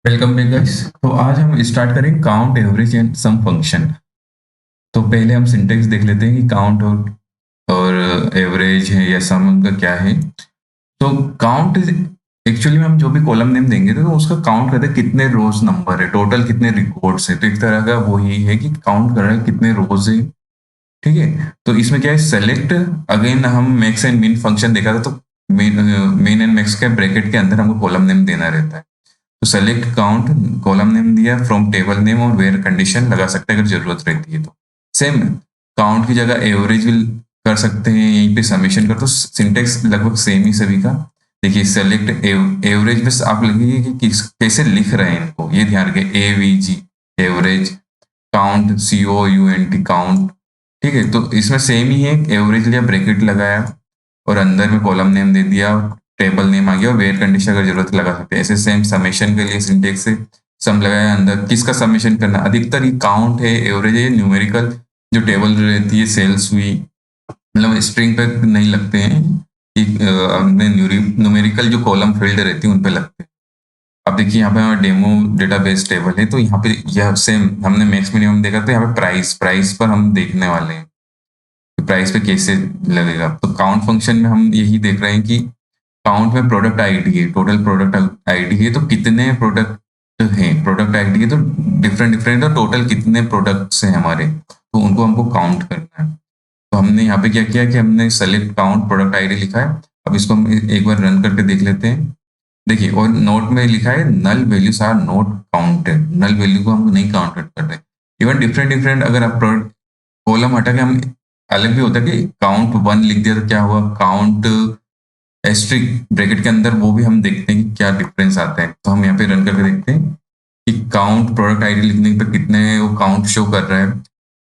Welcome back guys. तो आज हम स्टार्ट करेंगे count average and sum function. तो पहले हम सिंटेक्स देख लेते हैं कि काउंट और एवरेज है या सम उनका क्या है। तो काउंट एक्चुअली में हम जो भी कॉलम नेम देंगे तो उसका काउंट करते हैं कितने रोज नंबर है, टोटल कितने रिकॉर्ड्स है। तो एक तरह का वो ही है कि काउंट कर रहे हैं कितने रोज है। ठीक है, तो इसमें क्या है, सेलेक्ट। अगेन हम मैक्स एंड मिन फंक्शन देखा था, तो मेन एंड मैक्स के ब्रैकेट के अंदर हमको कॉलम नेम देना रहता है। तो सेलेक्ट काउंट, कॉलम नेम दिया, फ्रॉम टेबल नेम और वेयर कंडीशन लगा सकते हैं अगर जरूरत रहती है तो। सेम काउंट की जगह एवरेज भी कर सकते हैं, यहीं पे समेशन कर, तो सिंटेक्स लगभग सेम ही सभी का। देखिए सेलेक्ट एवरेज, बस आप लिखिए कि कैसे लिख रहे हैं इनको, ये ध्यान रखिए, AVG average, count COUNT count. ठीक है, तो इसमें सेम ही है, एवरेज लिया, ब्रैकेट लगाया और अंदर में कॉलम नेम दे दिया, टेबल नेम आ गया और वेयर कंडीशन अगर जरूरत लगा सकते हैं। ऐसे सेम समेशन के लिए सिंटेक्स से सम लगाया, अंदर किसका समेशन करना, अधिकतर ये काउंट है, एवरेज है, न्यूमेरिकल जो टेबल रहती है, सेल्स हुई, मतलब स्ट्रिंग पे नहीं लगते हैं कि अपने न्यूमेरिकल जो कॉलम फील्ड रहती है उन पे लगते हैं। अब देखिए यहाँ पे हमारा डेमो डेटाबेस टेबल है, तो यहाँ पे यह सेम हमने मैक्स मिनिमम देखा, तो यहाँ पे प्राइस प्राइस पर हम देखने वाले हैं कि प्राइस पे कैसे लगेगा। तो काउंट फंक्शन में हम यही देख रहे हैं कि काउंट में प्रोडक्ट आईडी है, टोटल प्रोडक्ट आईडी है, तो कितने प्रोडक्ट हैं, प्रोडक्ट आईडी है तो डिफरेंट डिफरेंट, और टोटल कितने प्रोडक्ट्स हैं हमारे, तो उनको हमको काउंट करना है। तो हमने यहाँ पे क्या किया कि हमने सेलेक्ट काउंट प्रोडक्ट आईडी लिखा है। अब इसको हम एक बार रन करके देख लेते हैं। देखिए, और नोट में लिखा है null values are not counted, null value को हम नहीं काउंटेड कर रहे। इवन डिफरेंट डिफरेंट अगर आप कॉलम हटा के हम, अलग भी होता है कि काउंट 1 लिख दिया तो क्या हुआ, काउंट एस्ट्रिक ब्रैकेट के अंदर, वो भी हम देखते हैं कि क्या डिफरेंस आता है। तो हम यहाँ पे रन करके देखते हैं कि काउंट प्रोडक्ट आईडी लिखने पर कितने वो काउंट शो कर रहा है,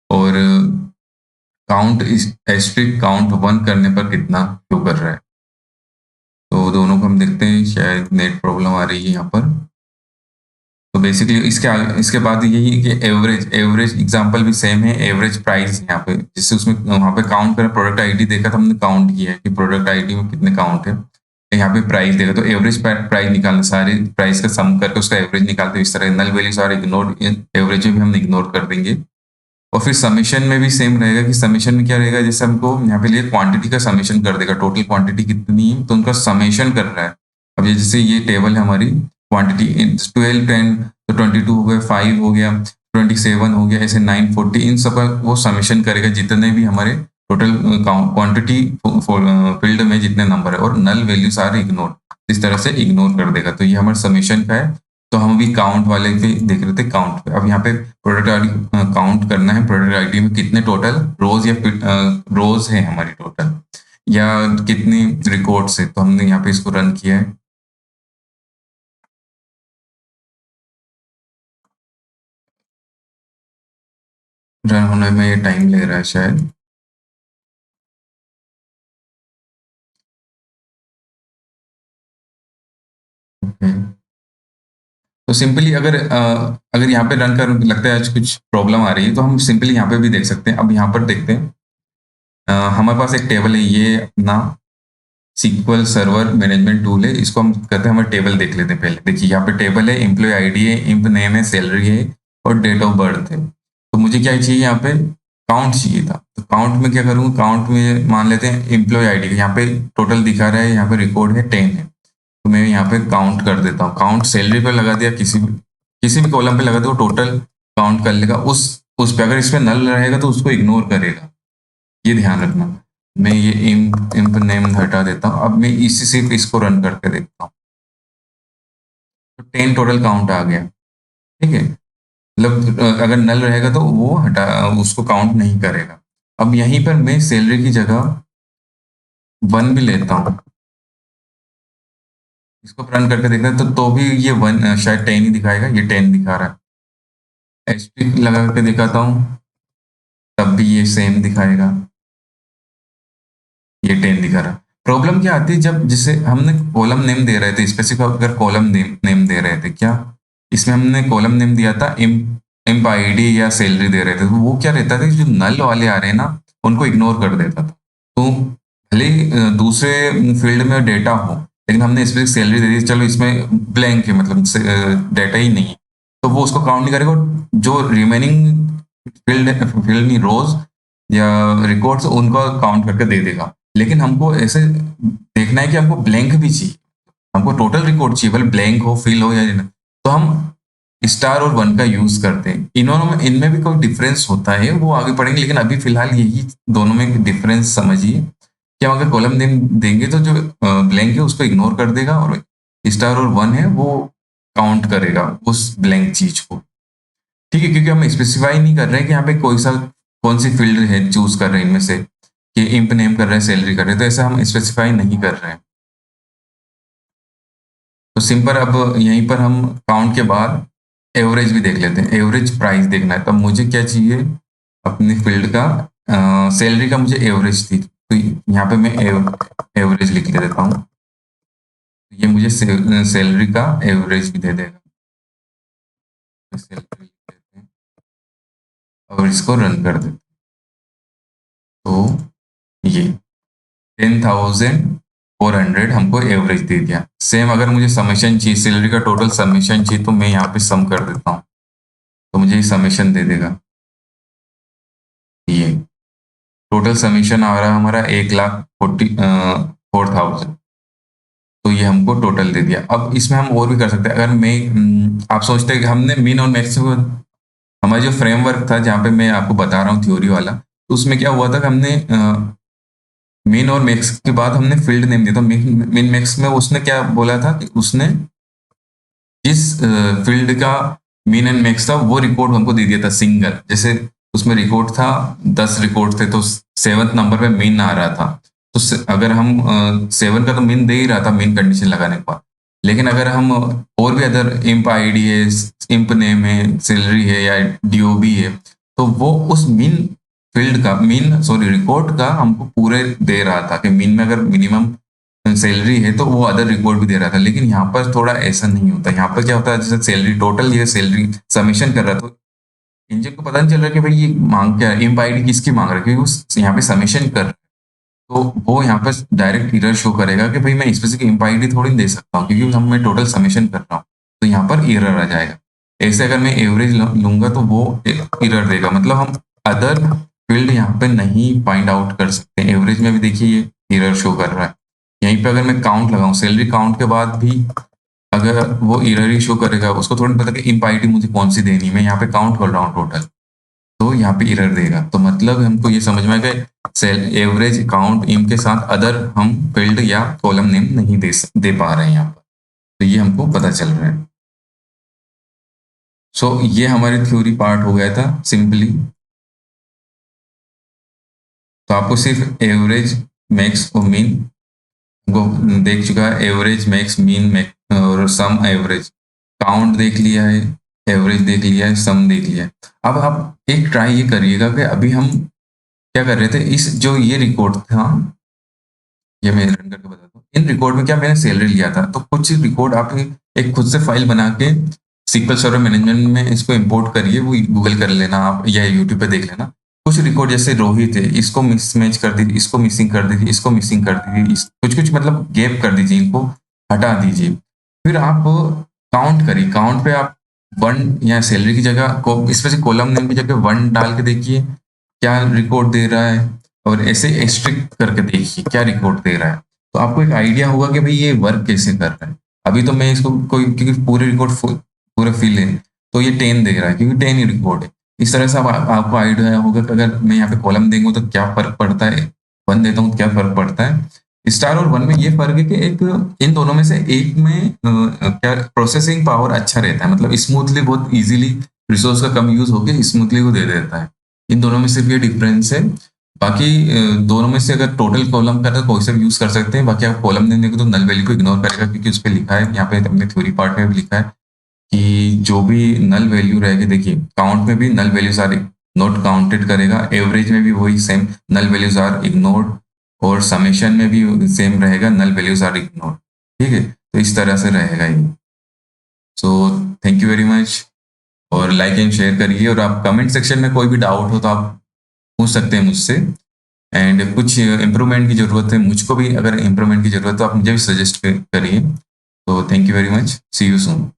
और काउंट एस्ट्रिक काउंट 1 करने पर कितना शो कर रहा है। तो दोनों को हम देखते हैं, शायद नेट प्रॉब्लम आ रही है यहाँ पर। तो बेसिकली इसके बाद यही है कि एवरेज एवरेज एग्जांपल भी सेम है, एवरेज प्राइस यहाँ पे, जिससे उसमें वहाँ पे काउंट करें, प्रोडक्ट आईडी देखा था हमने, काउंट किया है कि प्रोडक्ट आईडी में कितने काउंट है। यहाँ पे प्राइस देखा तो एवरेज प्राइस निकालना, सारे प्राइस का सम करके उसका एवरेज निकालते हैं। इस तरह नल वैल्यूज और इग्नोर, एवरेज में भी हम इग्नोर कर देंगे। और फिर समीशन में भी सेम रहेगा कि समीशन में क्या रहेगा, जैसे हमको यहाँ पे लिए क्वांटिटी का समीशन कर देगा, टोटल क्वांटिटी कितनी है तो उनका समेशन कर रहा है। अब ये जैसे ये टेबल है हमारी, क्वांटिटी 12 10, तो 22 हो गया, 5 हो गया, 27 हो गया, ऐसे 9 40, इन सब का वो समेशन करेगा, जितने भी हमारे टोटल क्वांटिटी फील्ड में जितने नंबर है, और नल वैल्यूज आर इग्नोर, इस तरह से इग्नोर कर देगा। तो ये हमारे समेशन का है। तो हम अभी काउंट वाले पे देख रहे थे, काउंट पे। अब यहाँ पे प्रोडक्ट आईडी काउंट करना है, प्रोडक्ट आईडी में कितने टोटल रोज या रोज है हमारी टोटल, या कितनी रिकॉर्ड्स है। तो हमने यहाँ पे इसको रन किया है। रन होने में ये टाइम ले रहा है शायद। ओके, तो सिंपली अगर यहाँ पे रन कर लगता है आज कुछ प्रॉब्लम आ रही है, तो हम सिंपली यहाँ पे भी देख सकते हैं। अब यहाँ पर देखते हैं, हमारे पास एक टेबल है, ये अपना सीक्वल सर्वर मैनेजमेंट टूल है, इसको हम कहते हैं, हमें टेबल देख लेते हैं पहले। देखिए यहाँ पे टेबल है, एम्प्लॉय आईडी है, इम्प नेम है, सैलरी है और डेट ऑफ बर्थ है। तो मुझे क्या चाहिए, यहाँ पे काउंट चाहिए था। तो काउंट में क्या करूँगा, काउंट में मान लेते हैं एम्प्लॉय आईडी, यहाँ पे टोटल दिखा रहा है, यहाँ पे रिकॉर्ड है 10 है, तो मैं यहाँ पे काउंट कर देता हूँ। काउंट सैलरी पे लगा दिया, किसी भी कॉलम पे लगा दिया, टोटल काउंट कर लेगा। उस पे अगर इसमें नल रहेगा तो उसको इग्नोर करेगा, ये ध्यान रखना। मैं ये इम्प नेम हटा देता हूँ। अब मैं इसी से इसको रन करके देखता हूँ, तो 10 टोटल काउंट आ गया। ठीक है, मतलब अगर नल रहेगा तो वो हटा, उसको काउंट नहीं करेगा। अब यहीं पर मैं सैलरी की जगह 1 भी लेता हूँ, इसको रन करके देखते हैं, तो भी ये 1 शायद 10 ही दिखाएगा, ये 10 दिखा रहा है। एचपी लगा करके दिखाता हूँ, तब भी ये सेम दिखाएगा, ये 10 दिखा रहा है। प्रॉब्लम क्या आती है, जब जिसे हमने कॉलम नेम दे रहे थे, स्पेसिफिक अगर कॉलम नेम दे रहे थे, क्या इसमें हमने कॉलम नेम दिया था इम्प आईडी या सैलरी दे रहे थे, तो वो क्या रहता था कि जो नल वाले आ रहे हैं ना, उनको इग्नोर कर देता था। तो भले ही, दूसरे फील्ड में डेटा हो, लेकिन हमने स्पेसिफिक सैलरी दे दी, चलो इसमें ब्लैंक है, मतलब डाटा ही नहीं है, तो वो उसको काउंट नहीं करेगा। जो रिमेनिंग फील्ड नहीं, रोज या रिकॉर्ड्स, उनको काउंट करके दे देगा। लेकिन हमको ऐसे देखना है कि हमको ब्लैंक भी चाहिए, हमको टोटल रिकॉर्ड चाहिए, भले ब्लैंक हो, फिल हो या नहीं। तो हम स्टार और वन का यूज करते हैं। इन्होंने इनमें भी कोई डिफरेंस होता है, वो आगे पढ़ेंगे, लेकिन अभी फिलहाल यही दोनों में डिफरेंस समझिए कि हम अगर कॉलम नेम देंगे तो जो ब्लैंक है उसको इग्नोर कर देगा, और स्टार और वन है वो काउंट करेगा उस ब्लैंक चीज को। ठीक है, क्योंकि हम स्पेसिफाई नहीं कर रहे हैं कि यहाँ पे कोई सा कौन सी फील्ड है चूज कर रहे हैं इनमें से, कि इंप नेम कर रहे हैं, सैलरी कर रहे हैं, तो ऐसा हम स्पेसिफाई नहीं कर रहे हैं। तो सिंपल, अब यहीं पर हम काउंट के बाद एवरेज भी देख लेते हैं। एवरेज प्राइस देखना है, तब मुझे क्या चाहिए, अपनी फील्ड का सैलरी का मुझे एवरेज थी, तो यहाँ पे मैं एवरेज लिख देता हूँ। ये मुझे सैलरी का एवरेज भी दे देगा। सैलरी लिख देते हैं और इसको रन कर देते हैं। तो ये 10,400 हमको एवरेज दे दिया। सेम अगर मुझे समेशन चाहिए, सैलरी का टोटल समेशन चाहिए, तो मैं यहाँ पे सम कर देता हूँ, तो मुझे ये समेशन दे देगा। ये टोटल समीशन आ रहा है हमारा 1,44,000। तो ये हमको टोटल दे दिया। अब इसमें हम और भी कर सकते हैं। अगर मैं आप सोचते हैं कि हमने मीन और मैक्स, हमारा जो फ्रेमवर्क था जहाँ पे मैं आपको बता रहा हूँ थ्योरी वाला, तो उसमें क्या हुआ था कि हमने मीन और मैक्स के बाद हमने फील्ड नेम दिया था। मीन मैक्स में उसने क्या बोला था कि उसने जिस फील्ड का मीन एंड मैक्स था वो रिकॉर्ड हमको दे दिया था सिंगल। जैसे उसमें रिकॉर्ड था, 10 रिकॉर्ड थे, तो 7th नंबर पे मीन आ रहा था। तो अगर हम 7 का तो मीन दे ही रहा था मीन कंडीशन लगाने के बाद। लेकिन अगर हम और भी अदर इंप आईडी है, इंप नेम है, सैलरी है या डीओबी है, तो वो उस मीन फील्ड का, मीन सॉरी रिकॉर्ड का हमको पूरे दे रहा था कि मीन में अगर मिनिमम सैलरी है तो वो अदर रिकॉर्ड भी दे रहा था। लेकिन यहाँ पर थोड़ा ऐसा नहीं होता। यहाँ पर क्या होता है, जैसे सैलरी टोटल, ये सैलरी सबमिशन कर रहा था, तो इंजन को पता नहीं चल रहा कि भाई ये मांग क्या है, इंप आईडी किसकी मांग रहा है, क्योंकि वो यहाँ पे सबमिशन कर रहा है। तो वो यहाँ पर डायरेक्ट एरर शो करेगा कि भाई मैं स्पेसिफिक इंप आईडी थोड़ी दे सकता हूँ, क्योंकि हम मैं टोटल सबमिशन कर रहा हूँ। तो यहाँ पर एरर आ जाएगा। ऐसे अगर मैं एवरेज लूंगा तो वो एरर देगा, मतलब हम अदर फील्ड यहाँ पे नहीं फाइंड आउट कर सकते। एवरेज में भी देखिए ये एरर शो कर रहा है। यहीं पे अगर मैं काउंट लगाऊं, सैलरी काउंट के बाद भी अगर वो एरर ही शो करेगा, उसको थोड़ी पता कि इंप आईडी मुझे कौन सी देनी है, मैं यहाँ पे काउंट कर रहा हूँ टोटल, तो यहाँ पे एरर देगा। तो मतलब हमको ये समझ में आएगा, सेल एवरेज काउंट इम के साथ अदर हम फील्ड या कॉलम नेम नहीं दे पा रहे हैं यहाँ पर। तो ये हमको पता चल रहा है। सो ये हमारी थ्योरी पार्ट हो गया था सिंपली। तो आपको सिर्फ एवरेज, मैक्स और मीन को देख चुका है। एवरेज, मैक्स, मीन, और सम एवरेज, काउंट देख लिया है, एवरेज देख लिया है, सम देख लिया है। अब आप एक ट्राई ये करिएगा कि अभी हम क्या कर रहे थे, इस जो ये रिकॉर्ड था, ये मैं रन करके बताता हूँ। इन रिकॉर्ड में क्या मैंने सैलरी लिया था, तो कुछ रिकॉर्ड आप एक खुद से फाइल बना के सीक्वल सर्वर मैनेजमेंट में इसको इंपोर्ट करिए, वो गूगल कर लेना आप या यूट्यूब पे देख लेना। कुछ रिकॉर्ड जैसे रोहित है, इसको मिसमैच कर दीजिए, इसको मिसिंग कर दीजिए, इसको मिसिंग कर दीजिए, कुछ कुछ मतलब गैप कर दीजिए, इनको हटा दीजिए। फिर आप काउंट करिए, काउंट पे आप वन या सैलरी की जगह को स्पेसिफिक कॉलम नेम की जगह वन डाल के देखिए क्या रिकॉर्ड दे रहा है, और ऐसे एक्सट्रिक्ट करके देखिए क्या रिकॉर्ड दे रहा है। तो आपको एक आइडिया होगा कि भाई ये वर्क कैसे कर रहा है। अभी तो मैं इसको कोई, क्योंकि पूरे रिकॉर्ड पूरा फिल है, तो ये 10 दे रहा है, क्योंकि 10 ही रिकॉर्ड है। इस तरह से आपको आइडिया होगा कि अगर मैं यहाँ पे कॉलम देंगे तो क्या फर्क पड़ता है, वन देता हूँ तो क्या फर्क पड़ता है। स्टार और वन में ये फर्क है कि एक इन दोनों में से एक में क्या प्रोसेसिंग पावर अच्छा रहता है, मतलब स्मूथली, बहुत इजीली रिसोर्स का कम यूज होकर स्मूथली वो दे देता है। इन दोनों में सिर्फ ये डिफरेंस है। बाकी दोनों में से अगर टोटल कॉलम का तो कोई सा भी यूज कर सकते हैं। बाकी आप कॉलम देने को तो नल वैल्यू को इग्नोर करेगा, क्योंकि उस पर लिखा है, यहाँ पे अपने थ्योरी पार्ट में भी लिखा है कि जो भी नल वैल्यू रहेगी, देखिए काउंट में भी null values are not counted करेगा, एवरेज में भी वही same null values are ignored, और समेशन में भी सेम रहेगा, नल वैल्यूज आर इग्नोर्ड। ठीक है, तो इस तरह से रहेगा ये। So thank you very much, और लाइक एंड शेयर करिए, और आप कमेंट सेक्शन में कोई भी डाउट हो तो आप पूछ सकते हैं मुझसे। एंड कुछ इम्प्रूवमेंट की ज़रूरत है, मुझको भी अगर इम्प्रूवमेंट की ज़रूरत है तो आप मुझे भी सजेस्ट करिए। तो thank you very much, see you soon.